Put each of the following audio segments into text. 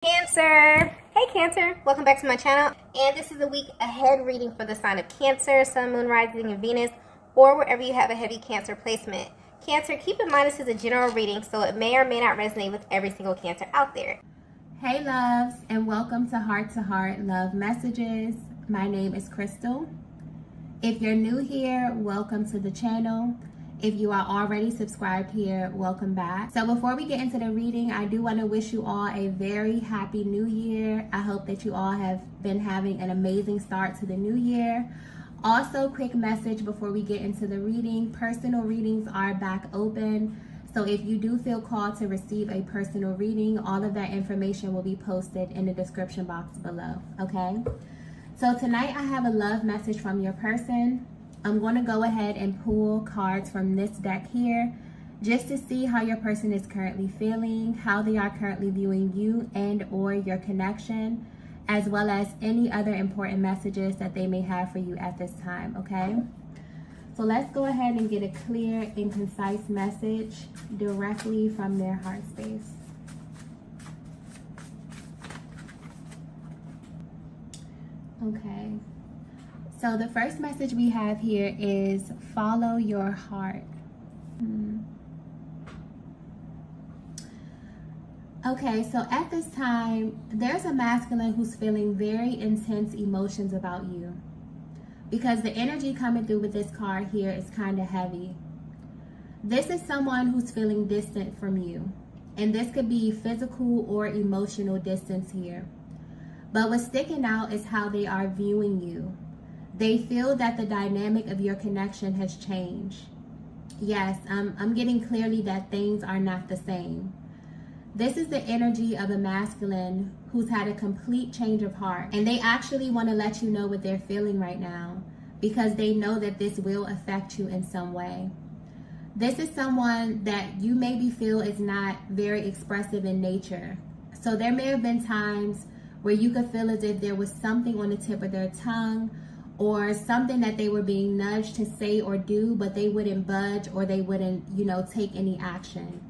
Cancer. Hey Cancer, welcome back to my channel, and this is a week ahead reading for the sign of Cancer, Sun, Moon, Rising, and Venus, or wherever you have a heavy Cancer placement. Cancer, keep in mind this is a general reading, so it may or may not resonate with every single Cancer out there. Hey loves, and welcome to Heart Love Messages. My name is Crystal. If you're new here, welcome to the channel. If you are already subscribed here, welcome back. So before we get into the reading, I do want to wish you all a very happy new year. I hope that you all have been having an amazing start to the new year. Also, quick message before we get into the reading. Personal readings are back open. So if you do feel called to receive a personal reading, all of that information will be posted in the description box below, okay? So tonight I have a love message from your person. I'm going to go ahead and pull cards from this deck here just to see how your person is currently feeling, how they are currently viewing you and or your connection, as well as any other important messages that they may have for you at this time, okay? So let's go ahead and get a clear and concise message directly from their heart space. Okay. So the first message we have here is follow your heart. Okay, so at this time, there's a masculine who's feeling very intense emotions about you, because the energy coming through with this card here is kind of heavy. This is someone who's feeling distant from you, and this could be physical or emotional distance here. But what's sticking out is how they are viewing you. They feel that the dynamic of your connection has changed. Yes, I'm getting clearly that things are not the same. This is the energy of a masculine who's had a complete change of heart. And they actually want to let you know what they're feeling right now, because they know that this will affect you in some way. This is someone that you maybe feel is not very expressive in nature. So there may have been times where you could feel as if there was something on the tip of their tongue, or something that they were being nudged to say or do, but they wouldn't budge, or they wouldn't, take any action.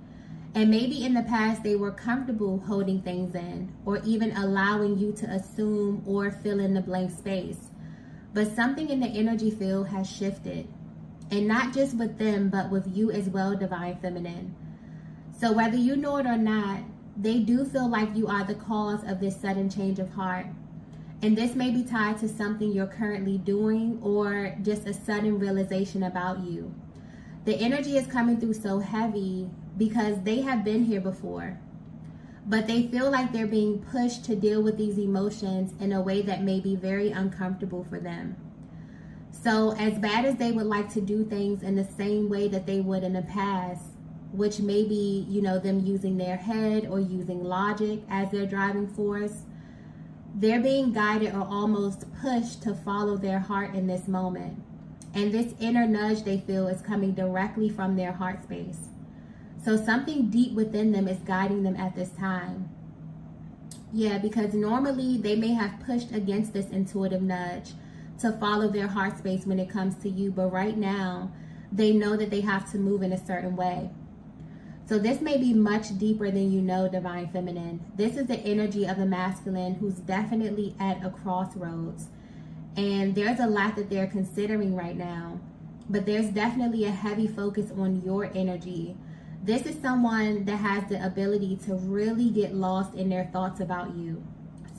And maybe in the past they were comfortable holding things in, or even allowing you to assume or fill in the blank space. But something in the energy field has shifted, and not just with them, but with you as well, Divine Feminine. So whether you know it or not, they do feel like you are the cause of this sudden change of heart. And this may be tied to something you're currently doing, or just a sudden realization about you. The energy is coming through so heavy because they have been here before, but they feel like they're being pushed to deal with these emotions in a way that may be very uncomfortable for them. So as bad as they would like to do things in the same way that they would in the past, which may be, them using their head or using logic as their driving force, they're being guided or almost pushed to follow their heart in this moment. And this inner nudge they feel is coming directly from their heart space. So something deep within them is guiding them at this time. Yeah, because normally they may have pushed against this intuitive nudge to follow their heart space when it comes to you. But right now, they know that they have to move in a certain way. So this may be much deeper than you know, Divine Feminine. This is the energy of the masculine who's definitely at a crossroads. And there's a lot that they're considering right now. But there's definitely a heavy focus on your energy. This is someone that has the ability to really get lost in their thoughts about you.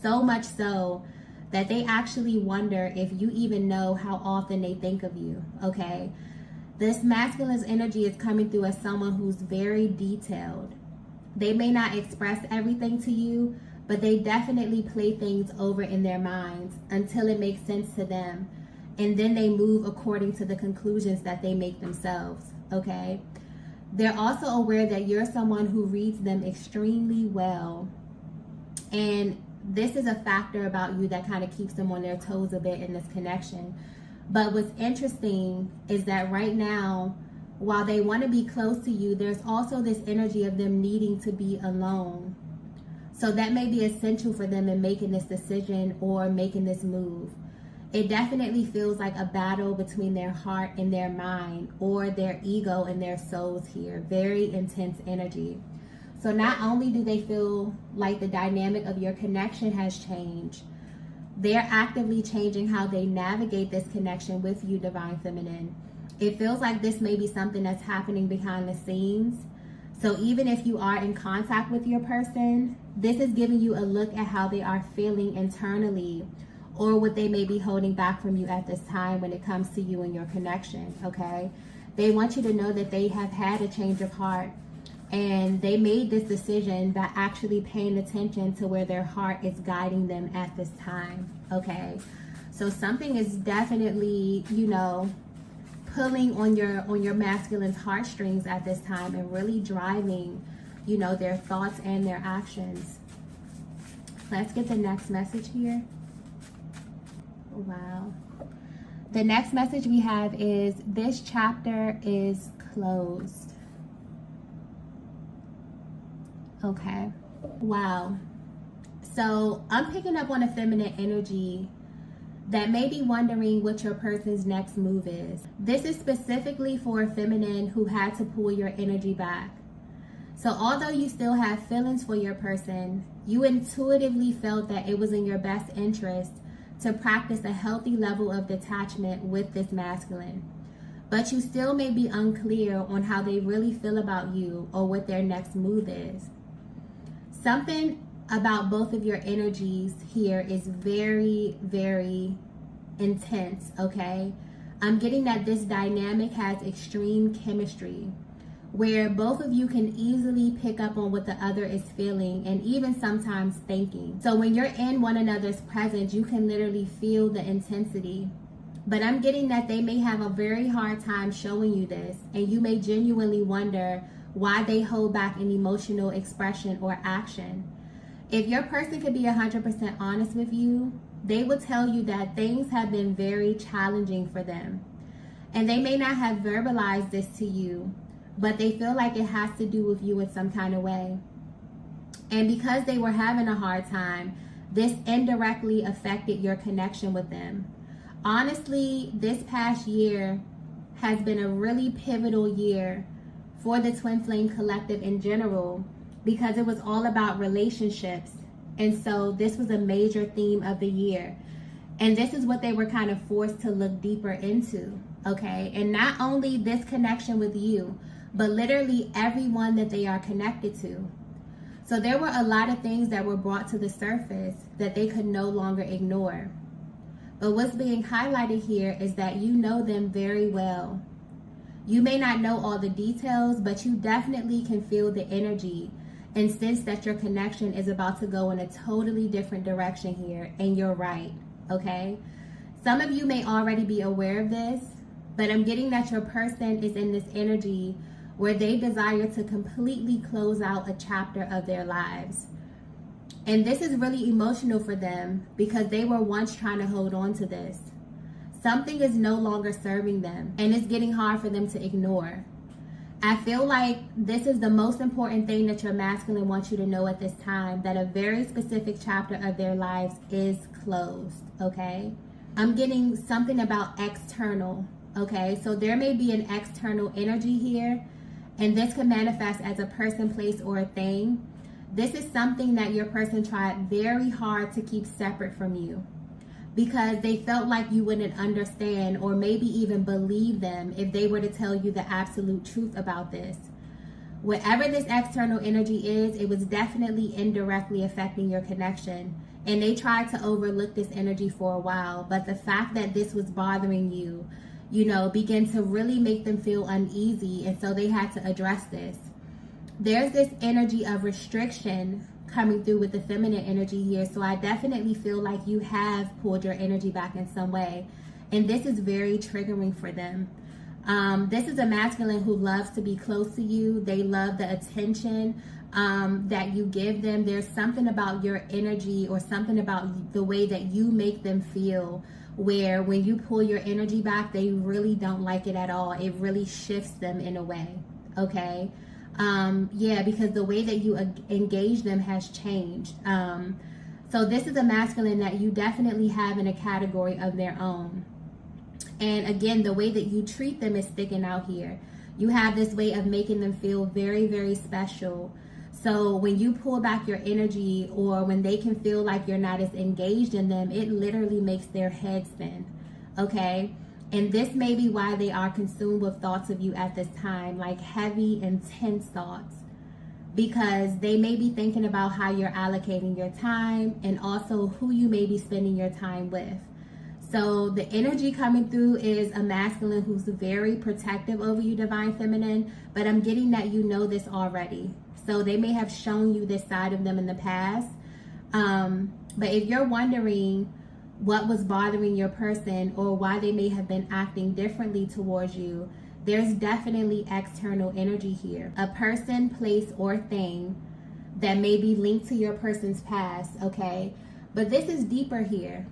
So much so that they actually wonder if you even know how often they think of you, okay? This masculine's energy is coming through as someone who's very detailed. They may not express everything to you, but they definitely play things over in their minds until it makes sense to them. And then they move according to the conclusions that they make themselves, okay? They're also aware that you're someone who reads them extremely well. And this is a factor about you that kind of keeps them on their toes a bit in this connection. But what's interesting is that right now, while they want to be close to you, there's also this energy of them needing to be alone. So that may be essential for them in making this decision or making this move. It definitely feels like a battle between their heart and their mind, or their ego and their souls here. Very intense energy. So not only do they feel like the dynamic of your connection has changed, they're actively changing how they navigate this connection with you, Divine Feminine. It feels like this may be something that's happening behind the scenes. So even if you are in contact with your person, this is giving you a look at how they are feeling internally, or what they may be holding back from you at this time when it comes to you and your connection, okay? They want you to know that they have had a change of heart, and they made this decision by actually paying attention to where their heart is guiding them at this time, okay? So something is definitely, you know, pulling on your masculine's heartstrings at this time and really driving, you know, their thoughts and their actions. Let's get the next message here. Wow. The next message we have is, this chapter is closed. Okay. Wow. So I'm picking up on a feminine energy that may be wondering what your person's next move is. This is specifically for a feminine who had to pull your energy back. So although you still have feelings for your person, you intuitively felt that it was in your best interest to practice a healthy level of detachment with this masculine. But you still may be unclear on how they really feel about you or what their next move is. Something about both of your energies here is very, very intense, okay? I'm getting that this dynamic has extreme chemistry, where both of you can easily pick up on what the other is feeling and even sometimes thinking. So when you're in one another's presence, you can literally feel the intensity. But I'm getting that they may have a very hard time showing you this, and you may genuinely wonder why they hold back an emotional expression or action. If your person could be 100% honest with you, they will tell you that things have been very challenging for them. And they may not have verbalized this to you, but they feel like it has to do with you in some kind of way. And because they were having a hard time, this indirectly affected your connection with them. Honestly, this past year has been a really pivotal year for the Twin Flame Collective in general, because it was all about relationships. And so this was a major theme of the year. And this is what they were kind of forced to look deeper into, okay? And not only this connection with you, but literally everyone that they are connected to. So there were a lot of things that were brought to the surface that they could no longer ignore. But what's being highlighted here is that you know them very well. You may not know all the details, but you definitely can feel the energy and sense that your connection is about to go in a totally different direction here, and you're right, okay? Some of you may already be aware of this, but I'm getting that your person is in this energy where they desire to completely close out a chapter of their lives. And this is really emotional for them because they were once trying to hold on to this. Something is no longer serving them, and it's getting hard for them to ignore. I feel like this is the most important thing that your masculine wants you to know at this time, that a very specific chapter of their lives is closed, okay? I'm getting something about external, okay? So there may be an external energy here, and this can manifest as a person, place, or a thing. This is something that your person tried very hard to keep separate from you, because they felt like you wouldn't understand or maybe even believe them if they were to tell you the absolute truth about this. Whatever this external energy is, it was definitely indirectly affecting your connection. And they tried to overlook this energy for a while, but the fact that this was bothering you, you know, began to really make them feel uneasy, and so they had to address this. There's this energy of restriction coming through with the feminine energy here, so I definitely feel like you have pulled your energy back in some way, and this is very triggering for them. This is a masculine who loves to be close to you. They love the attention that you give them. There's something about your energy or something about the way that you make them feel where when you pull your energy back, they really don't like it at all. It really shifts them in a way, okay? Yeah, because the way that you engage them has changed. So this is a masculine that you definitely have in a category of their own. And again, the way that you treat them is sticking out here. You have this way of making them feel very, very special. So when you pull back your energy, or when they can feel like you're not as engaged in them, it literally makes their head spin, okay? And this may be why they are consumed with thoughts of you at this time, like heavy, intense thoughts, because they may be thinking about how you're allocating your time and also who you may be spending your time with. So the energy coming through is a masculine who's very protective over you, Divine Feminine, but I'm getting that you know this already. So they may have shown you this side of them in the past. But if you're wondering what was bothering your person or why they may have been acting differently towards you, there's definitely external energy here. A person, place, or thing that may be linked to your person's past, okay? But this is deeper here.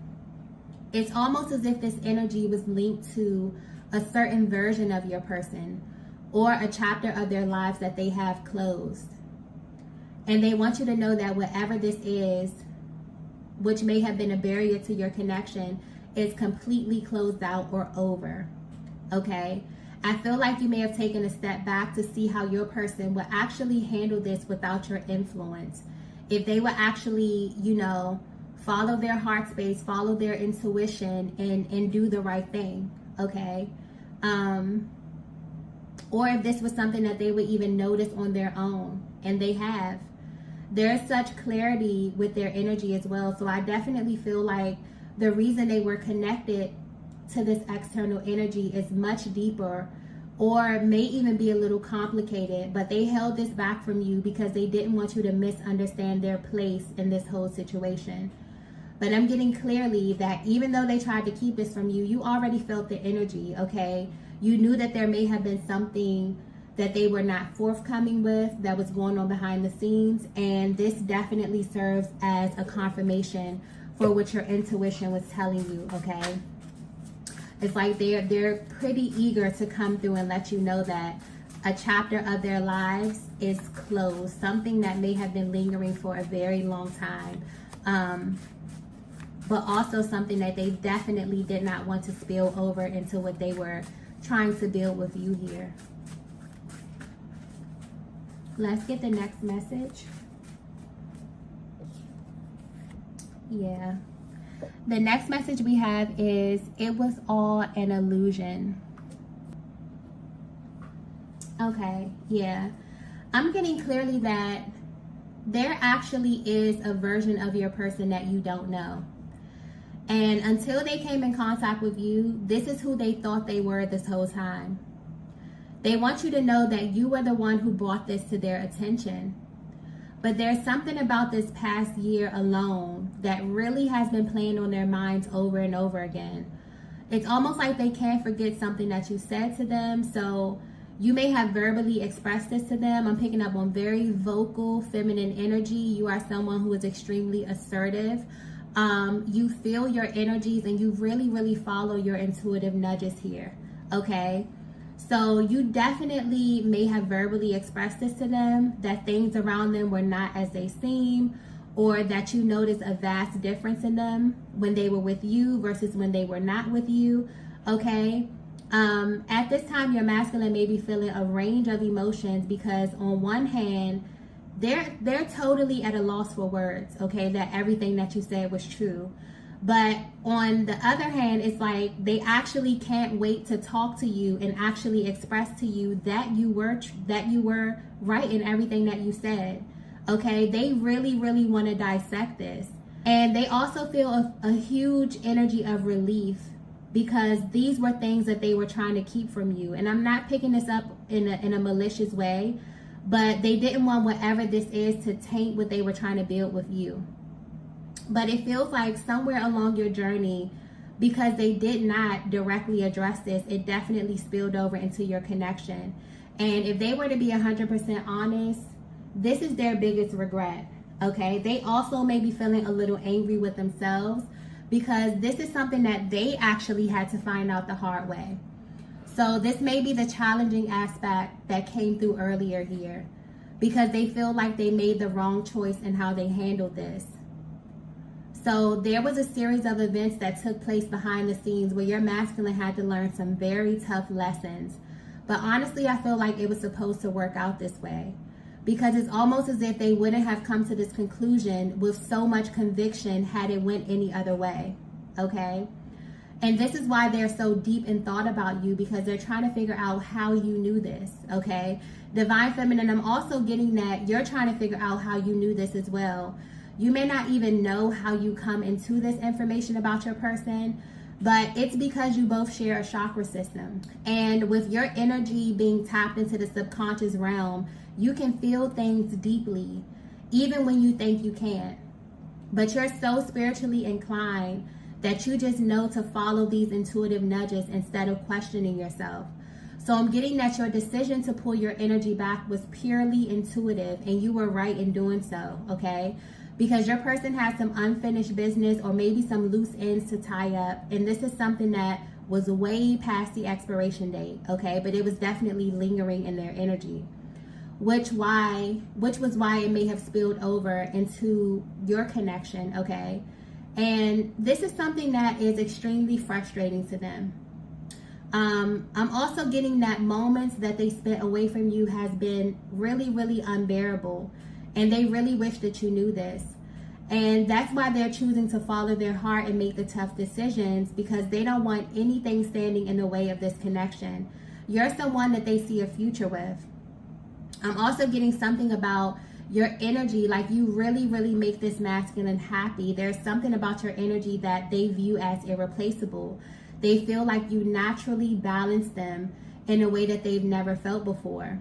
It's almost as if this energy was linked to a certain version of your person or a chapter of their lives that they have closed. And they want you to know that whatever this is, which may have been a barrier to your connection, is completely closed out or over, okay? I feel like you may have taken a step back to see how your person would actually handle this without your influence. If they would actually, you know, follow their heart space, follow their intuition, and do the right thing, okay? Or if this was something that they would even notice on their own, and they have. There's such clarity with their energy as well. So I definitely feel like the reason they were connected to this external energy is much deeper, or may even be a little complicated, but they held this back from you because they didn't want you to misunderstand their place in this whole situation. But I'm getting clearly that even though they tried to keep this from you, you already felt the energy, okay? You knew that there may have been something that they were not forthcoming with that was going on behind the scenes, and this definitely serves as a confirmation for what your intuition was telling you, okay? It's like they're pretty eager to come through and let you know that a chapter of their lives is closed, something that may have been lingering for a very long time, but also something that they definitely did not want to spill over into what they were trying to build with you here. Let's get the next message. Yeah. The next message we have is, it was all an illusion. Okay, yeah. I'm getting clearly that there actually is a version of your person that you don't know. And until they came in contact with you, this is who they thought they were this whole time. They want you to know that you were the one who brought this to their attention. But there's something about this past year alone that really has been playing on their minds over and over again. It's almost like they can't forget something that you said to them. So you may have verbally expressed this to them. I'm picking up on very vocal, feminine energy. You are someone who is extremely assertive. You feel your energies and you really, really follow your intuitive nudges here, okay? So you definitely may have verbally expressed this to them, that things around them were not as they seem, or that you noticed a vast difference in them when they were with you versus when they were not with you, okay? At this time, your masculine may be feeling a range of emotions because on one hand, they're totally at a loss for words, okay, that everything that you said was true. But on the other hand, it's like they actually can't wait to talk to you and actually express to you that you were right in everything that you said, okay? They really, really want to dissect this. And they also feel a huge energy of relief because these were things that they were trying to keep from you. And I'm not picking this up in a malicious way, but they didn't want whatever this is to taint what they were trying to build with you. But it feels like somewhere along your journey, because they did not directly address this, it definitely spilled over into your connection. And if they were to be 100% honest, this is their biggest regret, okay? They also may be feeling a little angry with themselves because this is something that they actually had to find out the hard way. So this may be the challenging aspect that came through earlier here because they feel like they made the wrong choice in how they handled this. So there was a series of events that took place behind the scenes where your masculine had to learn some very tough lessons. But honestly, I feel like it was supposed to work out this way. because it's almost as if they wouldn't have come to this conclusion with so much conviction had it went any other way, okay? And this is why they're so deep in thought about you, because they're trying to figure out how you knew this, okay? Divine Feminine, I'm also getting that you're trying to figure out how you knew this as well. You may not even know how you come into this information about your person, but it's because you both share a chakra system. And with your energy being tapped into the subconscious realm, you can feel things deeply, even when you think you can't. But you're so spiritually inclined that you just know to follow these intuitive nudges instead of questioning yourself. So I'm getting that your decision to pull your energy back was purely intuitive, and you were right in doing so, okay? Because your person has some unfinished business or maybe some loose ends to tie up, and this is something that was way past the expiration date, okay? But it was definitely lingering in their energy, which was why it may have spilled over into your connection, okay? And this is something that is extremely frustrating to them. I'm also getting that moments that they spent away from you has been really, really unbearable. And they really wish that you knew this. And that's why they're choosing to follow their heart and make the tough decisions, because they don't want anything standing in the way of this connection. You're someone that they see a future with. I'm also getting something about your energy, like you really, really make this masculine happy. There's something about your energy that they view as irreplaceable. They feel like you naturally balance them in a way that they've never felt before.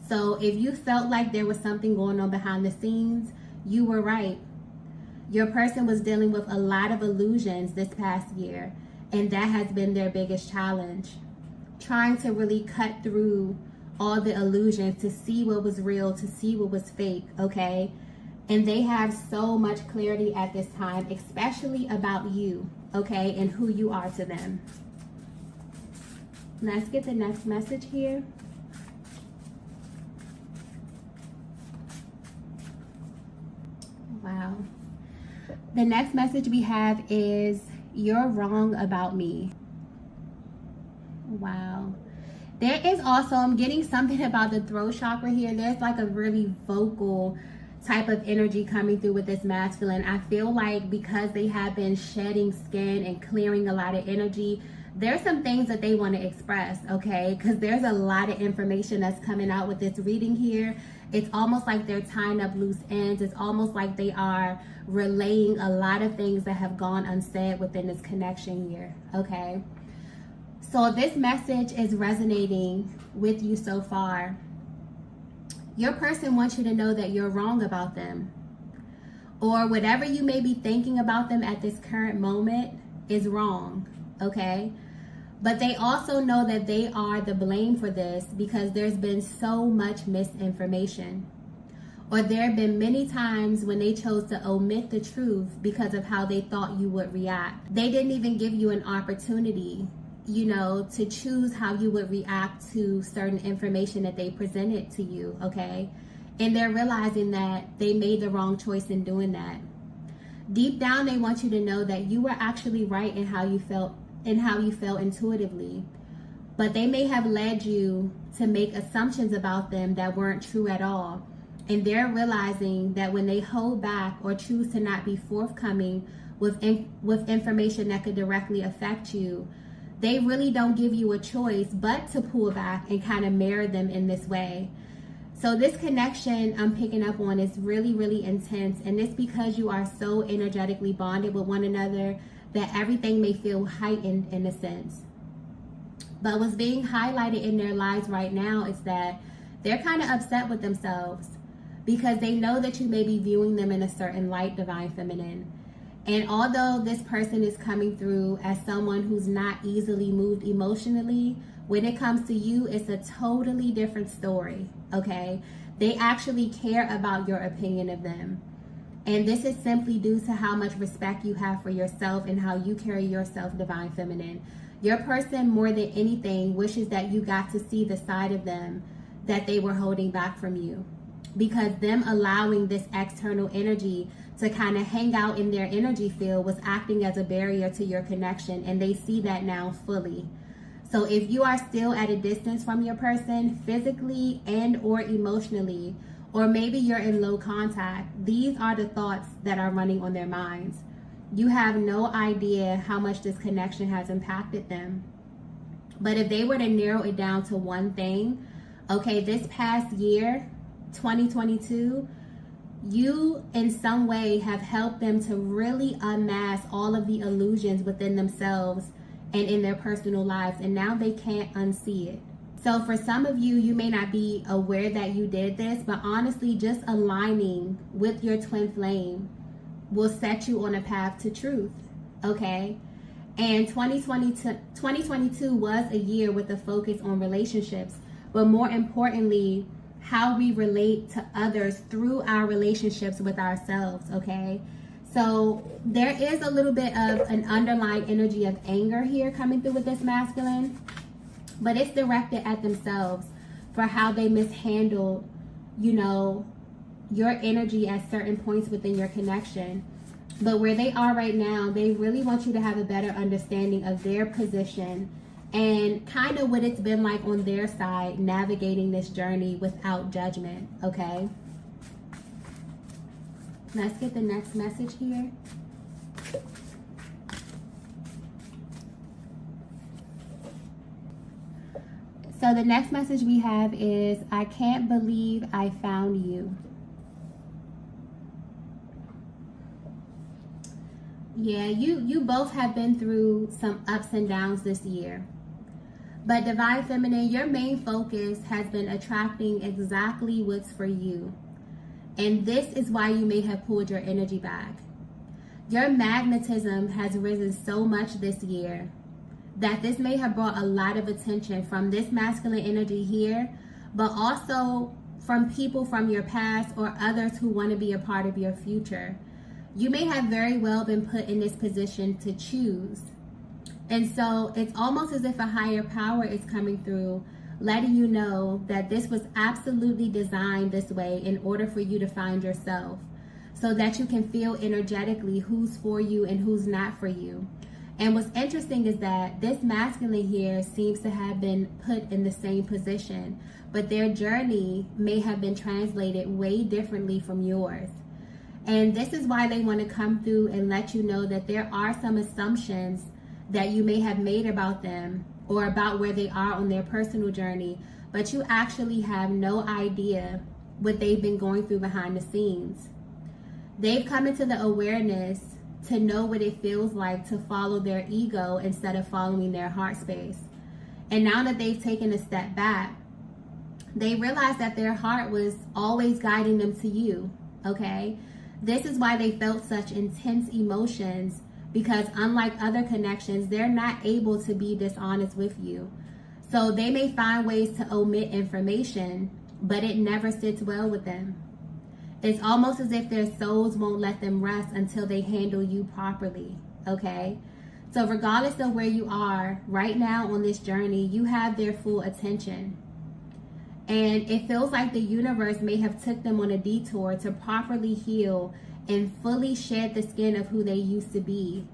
So if you felt like there was something going on behind the scenes, you were right. Your person was dealing with a lot of illusions this past year, and that has been their biggest challenge. Trying to really cut through all the illusions to see what was real, to see what was fake, okay? And they have so much clarity at this time, especially about you, okay, and who you are to them. Let's get the next message here. Wow. The next message we have is, you're wrong about me. Wow. There is also, I'm getting something about the throat chakra here. There's like a really vocal type of energy coming through with this masculine. I feel like because they have been shedding skin and clearing a lot of energy, there's some things that they want to express, okay? Because there's a lot of information that's coming out with this reading here. It's almost like they're tying up loose ends. It's almost like they are relaying a lot of things that have gone unsaid within this connection here, okay? So this message is resonating with you so far. Your person wants you to know that you're wrong about them, or whatever you may be thinking about them at this current moment is wrong, okay? But they also know that they are the blame for this because there's been so much misinformation, or there have been many times when they chose to omit the truth because of how they thought you would react. They didn't even give you an opportunity, you know, to choose how you would react to certain information that they presented to you, okay? And they're realizing that they made the wrong choice in doing that. Deep down, they want you to know that you were actually right in how you felt intuitively. But they may have led you to make assumptions about them that weren't true at all. And they're realizing that when they hold back or choose to not be forthcoming with information that could directly affect you, they really don't give you a choice but to pull back and kind of mirror them in this way. So this connection I'm picking up on is really, really intense. And it's because you are so energetically bonded with one another that everything may feel heightened in a sense. But what's being highlighted in their lives right now is that they're kind of upset with themselves because they know that you may be viewing them in a certain light, Divine Feminine. And although this person is coming through as someone who's not easily moved emotionally, when it comes to you, it's a totally different story, okay? They actually care about your opinion of them. And this is simply due to how much respect you have for yourself and how you carry yourself, Divine Feminine. Your person, more than anything, wishes that you got to see the side of them that they were holding back from you. Because them allowing this external energy to kind of hang out in their energy field was acting as a barrier to your connection, and they see that now fully. So if you are still at a distance from your person, physically and or emotionally, or maybe you're in low contact. These are the thoughts that are running on their minds. You have no idea how much this connection has impacted them. But if they were to narrow it down to one thing, okay, this past year, 2022, you in some way have helped them to really unmask all of the illusions within themselves and in their personal lives, and now they can't unsee it. So for some of you, you may not be aware that you did this, but honestly, just aligning with your twin flame will set you on a path to truth, okay? And 2022 was a year with a focus on relationships, but more importantly, how we relate to others through our relationships with ourselves, okay? So there is a little bit of an underlying energy of anger here coming through with this masculine, but it's directed at themselves for how they mishandled, you know, your energy at certain points within your connection. But where they are right now, they really want you to have a better understanding of their position and kind of what it's been like on their side navigating this journey without judgment, okay? Let's get the next message here. So the next message we have is, I can't believe I found you. Yeah, you both have been through some ups and downs this year. But Divine Feminine, your main focus has been attracting exactly what's for you. And this is why you may have pulled your energy back. Your magnetism has risen so much this year that this may have brought a lot of attention from this masculine energy here, but also from people from your past or others who want to be a part of your future. You may have very well been put in this position to choose. And so it's almost as if a higher power is coming through, letting you know that this was absolutely designed this way in order for you to find yourself, so that you can feel energetically who's for you and who's not for you. And what's interesting is that this masculine here seems to have been put in the same position, but their journey may have been translated way differently from yours. And this is why they want to come through and let you know that there are some assumptions that you may have made about them or about where they are on their personal journey, but you actually have no idea what they've been going through behind the scenes. They've come into the awareness to know what it feels like to follow their ego instead of following their heart space. And now that they've taken a step back, they realize that their heart was always guiding them to you, okay? This is why they felt such intense emotions, because unlike other connections, they're not able to be dishonest with you. So they may find ways to omit information, but it never sits well with them. It's almost as if their souls won't let them rest until they handle you properly, okay? So regardless of where you are right now on this journey, you have their full attention. And it feels like the universe may have took them on a detour to properly heal and fully shed the skin of who they used to be,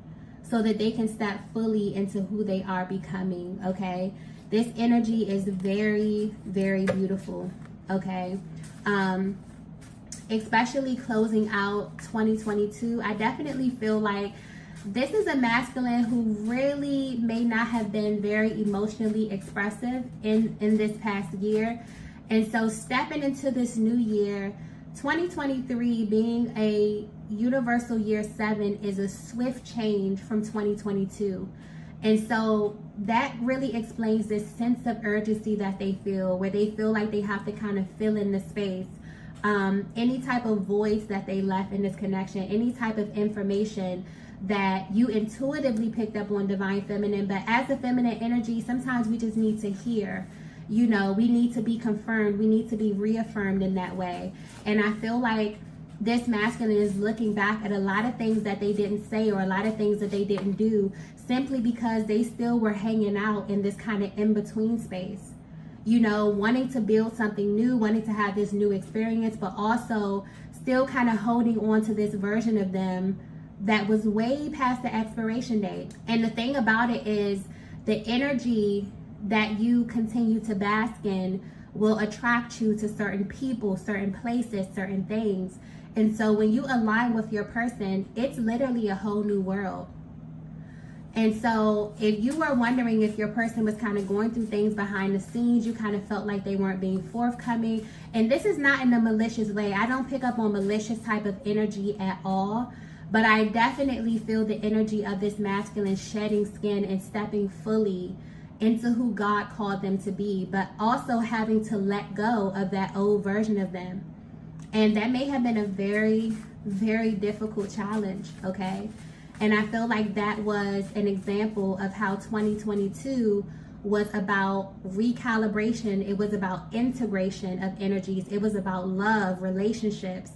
so that they can step fully into who they are becoming, okay? This energy is very, very beautiful, okay? Especially closing out 2022, I definitely feel like this is a masculine who really may not have been very emotionally expressive in this past year. And so stepping into this new year, 2023 being a universal year 7 is a swift change from 2022. And so that really explains this sense of urgency that they feel, where they feel like they have to kind of fill in the space. Any type of voice that they left in this connection, any type of information that you intuitively picked up on Divine Feminine, but as a feminine energy, sometimes we just need to hear. You know, we need to be confirmed. We need to be reaffirmed in that way. And I feel like this masculine is looking back at a lot of things that they didn't say or a lot of things that they didn't do simply because they still were hanging out in this kind of in-between space. You know, wanting to build something new, wanting to have this new experience, but also still kind of holding on to this version of them that was way past the expiration date. And the thing about it is the energy that you continue to bask in will attract you to certain people, certain places, certain things. And so when you align with your person, it's literally a whole new world. And so if you were wondering if your person was kind of going through things behind the scenes, you kind of felt like they weren't being forthcoming. And this is not in a malicious way. I don't pick up on malicious type of energy at all. But I definitely feel the energy of this masculine shedding skin and stepping fully into who God called them to be, but also having to let go of that old version of them. And that may have been a very, very difficult challenge, okay? And I feel like that was an example of how 2022 was about recalibration. It was about integration of energies. It was about love, relationships,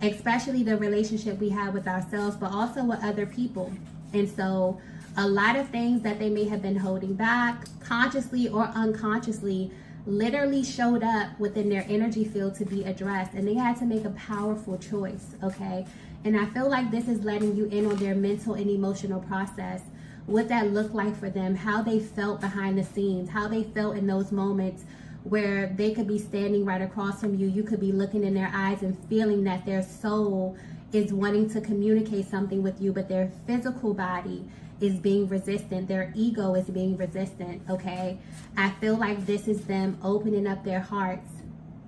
especially the relationship we have with ourselves, but also with other people. And so a lot of things that they may have been holding back, consciously or unconsciously, literally showed up within their energy field to be addressed. And they had to make a powerful choice, okay? And I feel like this is letting you in on their mental and emotional process, what that looked like for them, how they felt behind the scenes, how they felt in those moments where they could be standing right across from you. You could be looking in their eyes and feeling that their soul is wanting to communicate something with you, but their physical body is being resistant. Their ego is being resistant, okay? I feel like this is them opening up their hearts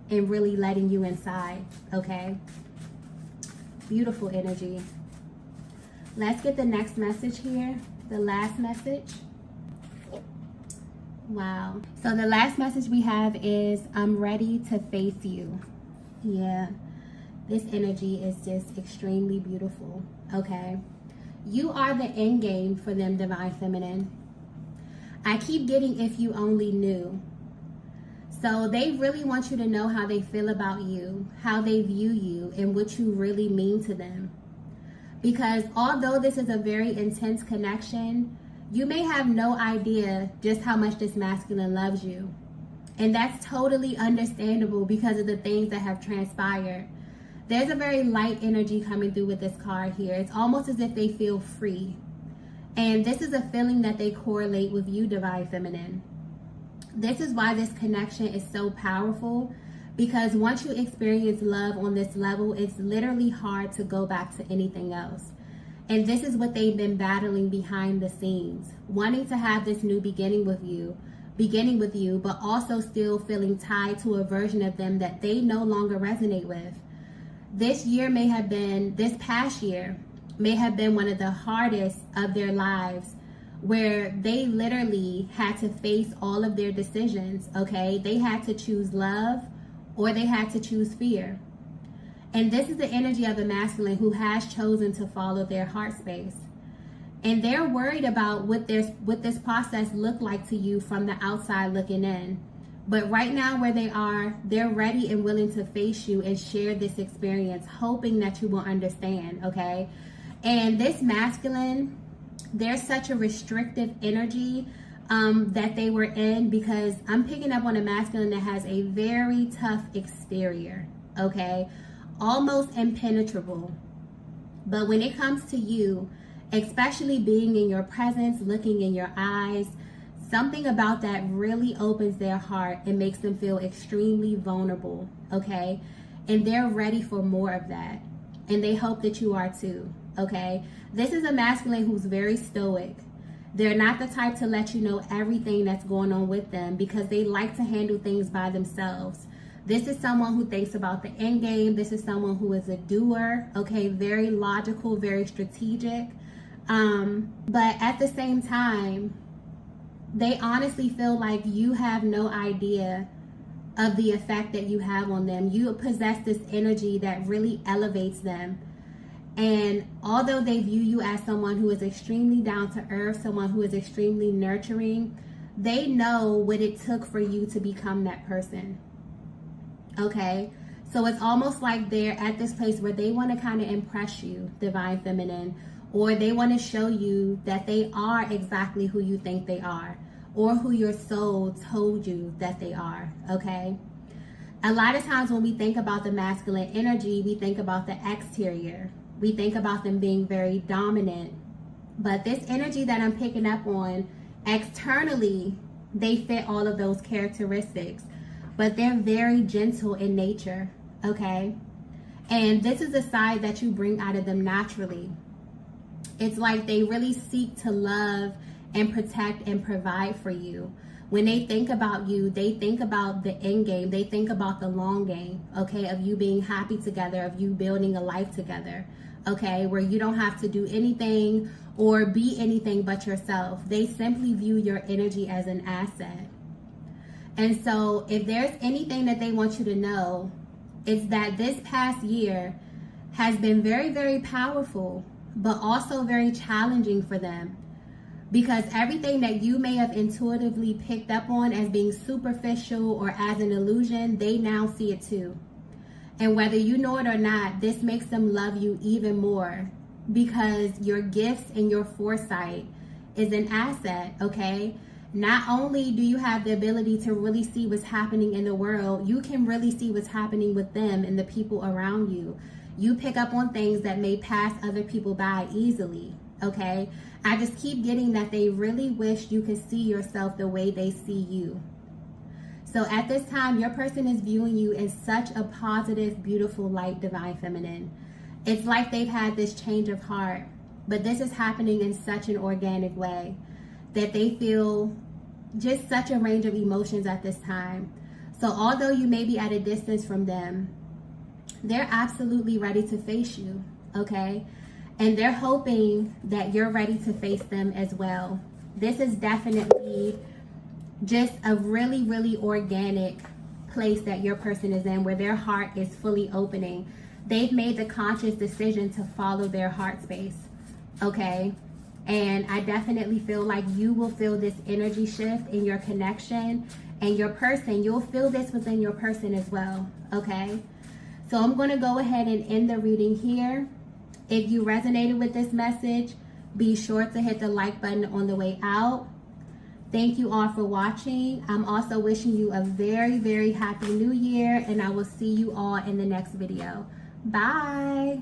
and really letting you inside, okay? Beautiful energy. Let's get the next message here, the last message. Wow. So the last message we have is, I'm ready to face you. Yeah, this energy is just extremely beautiful, okay? You are the end game for them, Divine Feminine. I keep getting if you only knew. So they really want you to know how they feel about you, how they view you, and what you really mean to them. Because although this is a very intense connection, you may have no idea just how much this masculine loves you. And that's totally understandable because of the things that have transpired. There's a very light energy coming through with this card here. It's almost as if they feel free. And this is a feeling that they correlate with you, Divine Feminine. This is why this connection is so powerful, because once you experience love on this level, it's literally hard to go back to anything else. And this is what they've been battling behind the scenes, wanting to have this new beginning with you, but also still feeling tied to a version of them that they no longer resonate with. This past year may have been one of the hardest of their lives, where they literally had to face all of their decisions, okay? They had to choose love or they had to choose fear. And this is the energy of the masculine who has chosen to follow their heart space. And they're worried about what this process looked like to you from the outside looking in. But right now where they are, they're ready and willing to face you and share this experience, hoping that you will understand, okay? And this masculine, there's such a restrictive energy that they were in, because I'm picking up on a masculine that has a very tough exterior, okay? Almost impenetrable. But when it comes to you, especially being in your presence, looking in your eyes, something about that really opens their heart and makes them feel extremely vulnerable, okay? And they're ready for more of that. And they hope that you are too, okay? This is a masculine who's very stoic. They're not the type to let you know everything that's going on with them, because they like to handle things by themselves. This is someone who thinks about the end game. This is someone who is a doer, okay? Very logical, very strategic. But at the same time, they honestly feel like you have no idea of the effect that you have on them. You possess this energy that really elevates them. And although they view you as someone who is extremely down to earth, someone who is extremely nurturing, they know what it took for you to become that person. Okay? So it's almost like they're at this place where they want to kind of impress you, Divine Feminine, or they want to show you that they are exactly who you think they are, or who your soul told you that they are, okay? A lot of times when we think about the masculine energy, we think about the exterior. We think about them being very dominant. But this energy that I'm picking up on, externally, they fit all of those characteristics. but they're very gentle in nature, okay? And this is a side that you bring out of them naturally. It's like they really seek to love and protect and provide for you. When they think about you, they think about the end game. They think about the long game, okay, of you being happy together, of you building a life together, okay, where you don't have to do anything or be anything but yourself. They simply view your energy as an asset. And so if there's anything that they want you to know, it's that this past year has been very, very powerful, but also very challenging for them. Because everything that you may have intuitively picked up on as being superficial or as an illusion, they now see it too. And whether you know it or not, this makes them love you even more, because your gifts and your foresight is an asset, okay? Not only do you have the ability to really see what's happening in the world, you can really see what's happening with them and the people around you. You pick up on things that may pass other people by easily, okay? I just keep getting that they really wish you could see yourself the way they see you. So at this time, your person is viewing you in such a positive, beautiful light, divine feminine. It's like they've had this change of heart, but this is happening in such an organic way that they feel just such a range of emotions at this time. So although you may be at a distance from them, they're absolutely ready to face you, okay? And they're hoping that you're ready to face them as well. This is definitely just a really, really organic place that your person is in, where their heart is fully opening. They've made the conscious decision to follow their heart space, okay? And I definitely feel like you will feel this energy shift in your connection, and your person, you'll feel this within your person as well, okay? So I'm going to go ahead and end the reading here. If you resonated with this message, be sure to hit the like button on the way out. Thank you all for watching. I'm also wishing you a very, very happy new year, and I will see you all in the next video. Bye.